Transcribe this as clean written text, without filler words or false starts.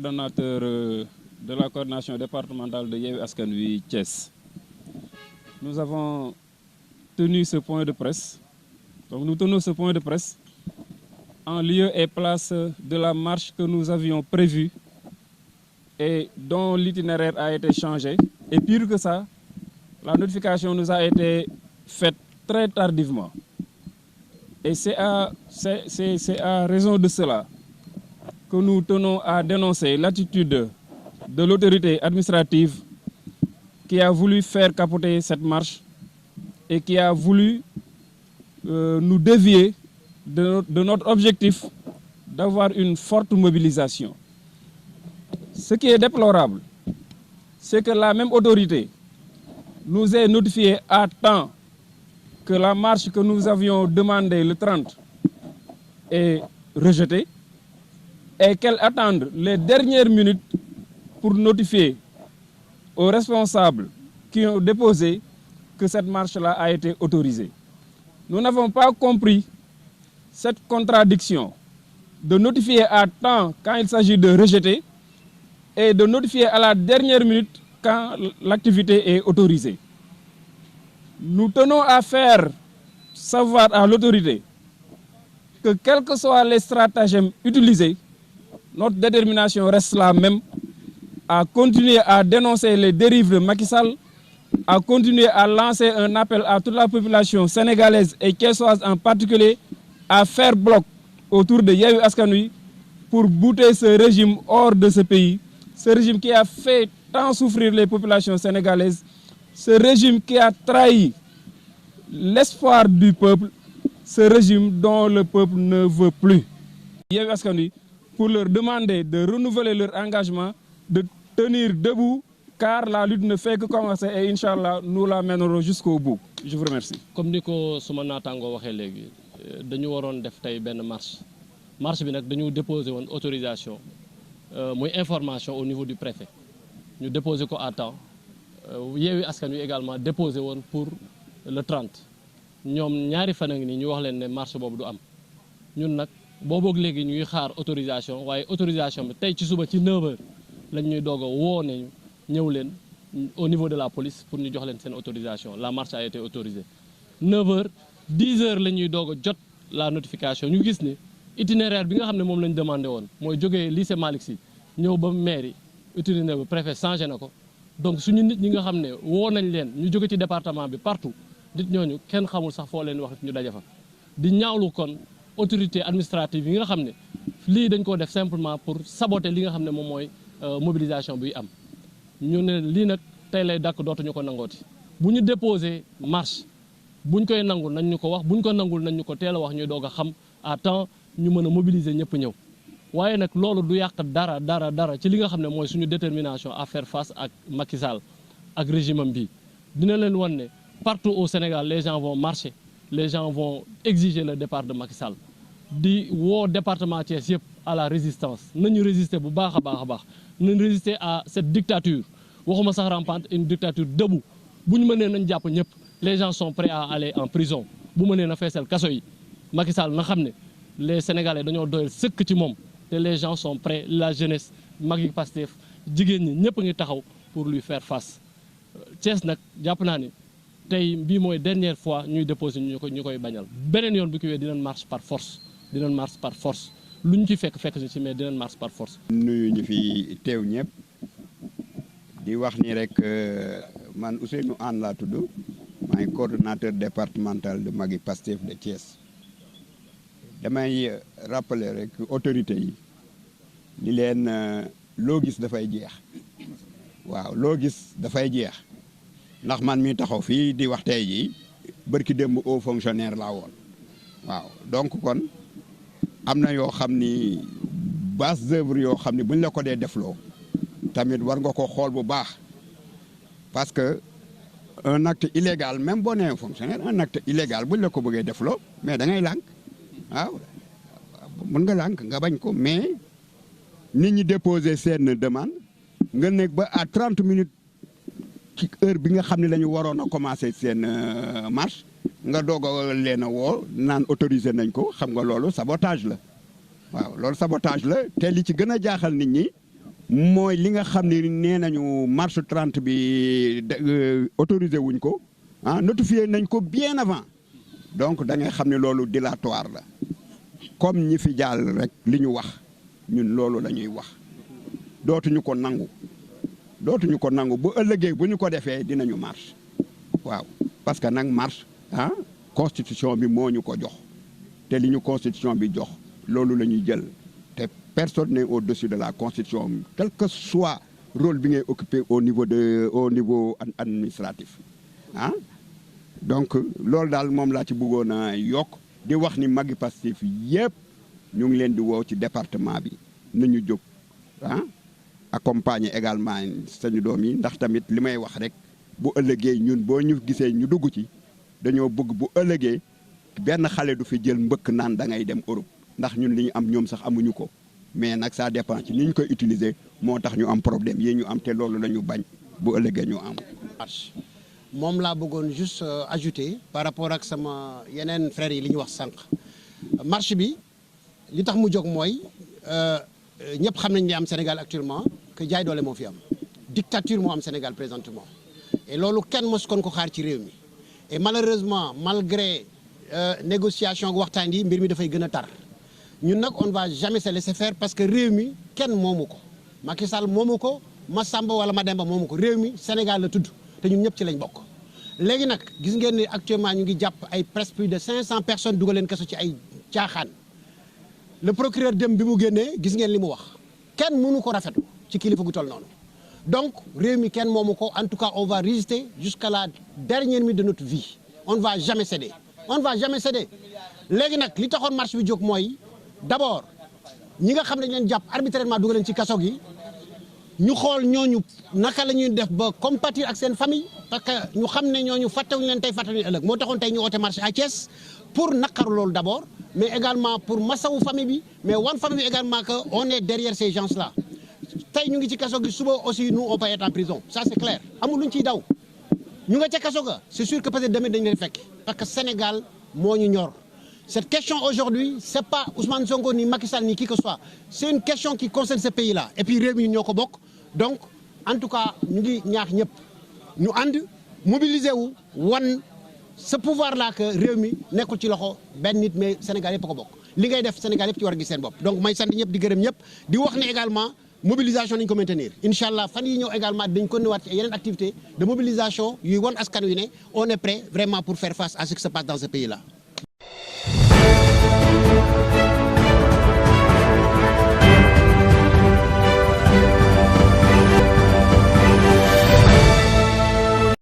coordonnateur de la coordination départementale de Yewwi Askan Wi Thiès. Nous avons tenu ce point de presse. Donc nous tenons ce point de presse en lieu et place de la marche que nous avions prévue et dont l'itinéraire a été changé. Et pire que ça, la notification nous a été faite très tardivement. Et c'est à raison de cela que nous tenons à dénoncer l'attitude de l'autorité administrative qui a voulu faire capoter cette marche et qui a voulu nous dévier de notre objectif d'avoir une forte mobilisation. Ce qui est déplorable, c'est que la même autorité nous ait notifié à temps que la marche que nous avions demandée le 30 est rejetée et qu'elle attende les dernières minutes pour notifier aux responsables qui ont déposé que cette marche-là a été autorisée. Nous n'avons pas compris cette contradiction de notifier à temps quand il s'agit de rejeter et de notifier à la dernière minute quand l'activité est autorisée. Nous tenons à faire savoir à l'autorité que quels que soient les stratagèmes utilisés, notre détermination reste la même, à continuer à dénoncer les dérives de Macky Sall, à continuer à lancer un appel à toute la population sénégalaise et thiessoise en particulier, à faire bloc autour de Yewwi Askan Wi pour bouter ce régime hors de ce pays, ce régime qui a fait tant souffrir les populations sénégalaises, ce régime qui a trahi l'espoir du peuple, ce régime dont le peuple ne veut plus. Yewwi Askan Wi pour leur demander de renouveler leur engagement, de tenir debout, car la lutte ne fait que commencer et Inch'Allah, nous la mènerons jusqu'au bout. Je vous remercie. Comme ni ko suma naataangoo waxee léegi dañu waroon def tey benn marche bi nag dañu déposé woon autorisation muy information au niveau du préfet ñu déposé ko à temps Yewwi Askan Wi également déposé woon pour le 30 ñoom ñaari fan a ngi nii ñu wax leen ne marche boobu du am ñun nag booboog léegi ñuy xaar autorisation waaye autorisation bi tey ci suba ci 9h lañ ñuy doog a woo ne ñëw leen au niveau de la police pour ñu jox leen seen autorisation. La marche a été autorisée 9h 10h la ñuy doog a jot la notification ñu gis ne itinéraire bi nga xam ne moom lañ demandé woon mooy jógee lycée Malick Sy ñëw ba mairie itinéraire bi préfet changé na ko donc suñu nit ñi nga xam ne woo nañ leen ñu jóge ci département bi partout nit ñooñu kenn xamul sax foo leen wax ñu daje fa di ñaawlu kon autorité administrative yi nga xam ne lii dañ ko def simplement pour saboter li nga xam ne moom mooy mobilisation buy am ñu ne lii nag tey lay dakk dootuñu ko nangooti bu ñu déposé marche buñ koy nangul nañ ñu ko wax buñ ko nangul nañ ñu ko teel a wax ñuy doog a xam à temps ñu mën a mobiliser ñëpp ñëw waaye nag loolu du yàq dara ci li nga xam ne mooy suñu détermination à faire face ak Macky Sall ak régime am bi dina leen wan ne partout au Sénégal les gens vont marcher les gens vont exiger le départ de Macky Sall di woo département Thiès yëpp à la résistance nañu résister bu baax a baax nañu résister à cette dictature waxuma sax rampante une dictature debout bu ñu mënee nañ jàpp ñëpp les gens sont prêts à aller en prison bu mënee na feesal kaso yi Macky Sall na xam ne les Sénégalais dañoo doyal sëkk ci moom te les gens sont prêts la jeunesse mag yi Pastef jigéen ñi ñëpp ngi taxaw pour lui faire face Thiès nag jàpp naa ne tey bii mooy dernière fois ñuy déposer ñu koy bañal beneen yoon bu ki wee dinañ marche par force lu ñu ci fekk ñu ci mais dinañ marche par force. nuyu ñu fi teew ñëpp di wax ni rek man Ousseynou Anne laa tudd maay coordonnateur départemental de Magui Pastef de Thiès damay rappeler rek autorité yi ni leen loo gis dafay jeex waaw loo gis dafay jeex ndax man mi taxaw fii di wax tey jii bërki démb haut fonctionnaire laa woon waaw donc kon am na yoo xam ni base d'œuvre yoo xam ni buñ la ko dee defloo tamit war nga ko xool bu baax parce que un acte illégal même boo nee fonctionnaire un acte illégal buñ la ko bëggee defloo mais da ngay lànk waaw mën nga lànk nga bañ ko mais nit ñi déposer seen demande nga nekk ba à 30 minutes ci heure bi nga xam ne la ñu waroon a commencer seen marche nga doog a leen a woo naan autorisé nañ ko xam nga loolu sabotage la waaw loolu sabotage la te li ci gën a jaaxal nit ñi mooy li nga xam ne nee nañu marche 30 bi autorisé wuñ ko notifié nañ ko bien avant donc da ngay xam ne loolu dilatoire la comme ñi fi jàll rek li ñu wax ñun loolu la ñuy wax dootuñu ko nangu bu ëllëgee bu ñu ko defee dinañu marche waaw parce que nag marche constitution bi moo ñu ko jox te li ñu constitution bi jox loolu la ñuy jël te personne n'est au-dessus de la constitution quel que soit rôle bi ngay occupé au niveau administratif donc loolu daal moom laa ci bëggoon a yokk di wax ni magi Pastef yëpp ñu ngi leen di woo ci département bi nañu jóg accompagner également sañu doom yi ndax tamit li may wax rek bu ëllëgee ñun boo ñu gisee ñu dugg ci dañoo bëgg bu ëllëgee benn xale du fi jël mbëkk naan da ngay dem Europe ndax ñun li ñu am ñoom sax amuñu ko mais nag ça dépend ci ni ñu koy utiliser moo tax ñu am problème yi ñu am te loolu la ñu bañ bu ëllëgee ñu am. moom laa bëggoon juste ajouter par rapport ak sama yeneen frères yi li ñu wax sànq marche bi li tax mu jóg mooy ñëpp xam nañ li am Sénégal actuellement que jaay doole moo fi am dictature moo am Sénégal présentement et loolu kenn mos kon ko xaar ci réew mi et malheureusement malgré négociation ak waxtaan yi mbir mi dafay gën a tar ñun nag on va jamais se laisser faire parce que réew mi kenn moomu ko Macky Sall moomu ko Massamba wala Mademba moomu ko réew mi Sénégal la tudd te ñun ñëpp ci lañ bokk léegi nag gis ngeen ni actuellement ñu ngi jàpp ay presque plus de 500 personnes dugal leen kaso ci ay caaxaan le procureur dem bi mu génnee gis ngeen li mu wax kenn mënu ko rafetlu ci kilifa gu toll noonu donc réew mi kenn moomu ko en tout cas on va résister jusqu'à la dernière minute de notre vie on ne va jamais céder léegi nag li taxoon marche bi jóg mooy d'abord ñi nga xam ne dañ leen jàpp arbitrairement dugal leen ci kaso gi ñu xool ñooñu naka la ñuy def ba compatir ak seen famille parce que ñu xam ne ñooñu fàttewuñu leen tey fàttewuñu ëllëg moo taxoon tey ñu oote marche à Thiès pour naqaru loolu d'abord mais également pour masawu famille bi mais wan famille bi également que on est derrière ces gens là tey ñu ngi ci kaso gi suba aussi nous on peut être en prison ça c'est clair amul luñ ciy daw ñu nga ca kaso ga c'est sûr que peut-être demain dañ leen fekk parce que Sénégal moo ñu ñor cette question aujourd'hui c'est pas Ousmane Sonko ni Macky Sall ni qui que ce soit c'est une question qui concerne ce pays là et puis réew mi ñoo ko bokk donc en tout cas ñu ngi ñaax ñëpp ñu ànd mobiliser wu wan ce pouvoir là que réew mi nekkul ci loxo benn nit mais Sénégal yëpp ko bokk li ngay def Sénégal yëpp ci war a gis seen bopp donc may sant ñëpp di gërëm ñëpp di wax ne également mobilisation nañu ko maintenir incha allah fan yi ñëw également dañ ko nëwaat ci yeneen activité de mobilisation yuy wan askan wi ne on est prêt vraiment pour faire face à ce qui se passe dans ce pays là